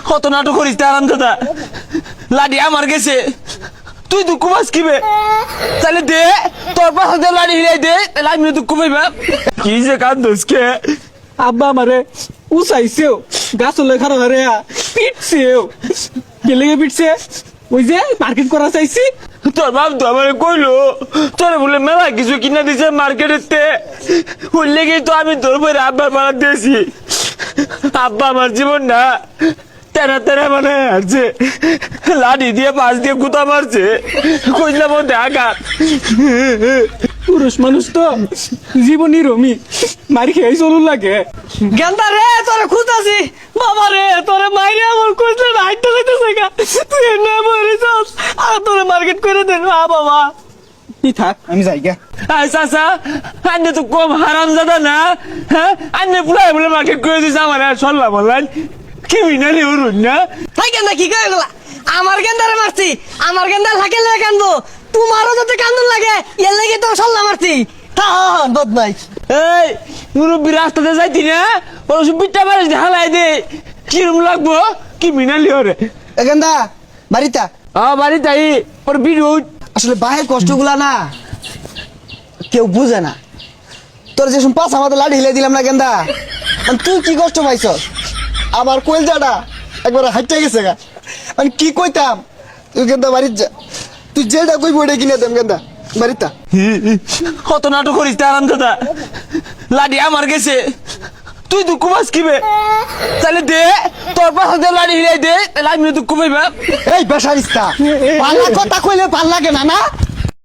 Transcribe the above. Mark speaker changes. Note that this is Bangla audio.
Speaker 1: কত নাটক করিস আরাম দাদা, লাডি আমার গেছে, তুই দুঃখ পাস কিবে? তাহলে দে তোর পাশে লাডি হিলাই দে, তাহলে আমি দুঃখ পাইবা। কি যে কান্দোস কে?
Speaker 2: আব্বা আমারে উসাইছেও গাছ লেখার হারে পিটছেও গেলে পিটছে ওই যে মার্কেট করা চাইছি।
Speaker 1: তোর বাপ তো আমার কইলো তোর বলে মেলা কিছু কিনা দিছে মার্কেটেতে, ওই লেগেই তো আমি তোর বই আব্বার মারা দিয়েছি। আব্বা আমার জীবন না তেনা তেনা মানে হারছে, লাঠি দিয়ে পাশ দিয়ে গুতা মারছে, কইলাম মধ্যে আঘাত।
Speaker 2: পুরুষ মানুষ তো জীবনই রমি মারি খেয়ে চলুন লাগে। গেন্দা রে তোরে খুঁজাছি, বাবা রে তোরে মাইরে আমার কইলে হাইটটা যাইতেছে গা, তুই না মরে যাস আর তোরে মার্কেট করে দেন। বাবা তুই থাক আমি যাই গা।
Speaker 1: চাচা আন্নে তো কম হারাম জাদা না, হ্যাঁ আন্নে পুরাই বলে মার্কেট করে দিছে আমার, আর সল্লা বললেন কি মিনালি উড়ুন না।
Speaker 2: তাই গেন্দা কি কয়ে গেলা? আমার গেন্দারে মারছি, আমার গেন্দা লাগে লে কান্দবো, তোমারও যাতে কান্দন লাগে এর লেগে তো সল্লা মারছি। হ্যাঁ বদমাই
Speaker 1: এই মুরব্বী রাস্তাতে যাইতি না, ওর পিঠটা মারিস হালাই দে, কিরম লাগবো কি মিনালি ওরে।
Speaker 3: গেন্দা বাড়িটা
Speaker 1: বাড়ি তাই ওর ভিডিও।
Speaker 3: আসলে বাহের কষ্টগুলা না কেউ বুঝে না। তোর যে পাঁচ আমাদের লাঠি হিলে দিলাম না গেন্দা, আর তুই কি কষ্ট পাইছ? আমার কোয়েল জাডা একবার হাইটে গেছে গা, আমি কি কইতাম? তুই গেন্দা বাড়ির যা, তুই যেটা কইবি ওইটা কিনে দেম গেন্দা বাড়িটা।
Speaker 1: কত নাটক করিস আরাম দাদা, লাডি আমার গেছে, তুই দুঃখ পাস কিবে? তাহলে দে তোর পাশে লাডি হিলাই দে, তাহলে আমি দুঃখ পাইবা।
Speaker 3: এই বেসারিস্তা পাল্লা কথা কইলে ভাল লাগে না না।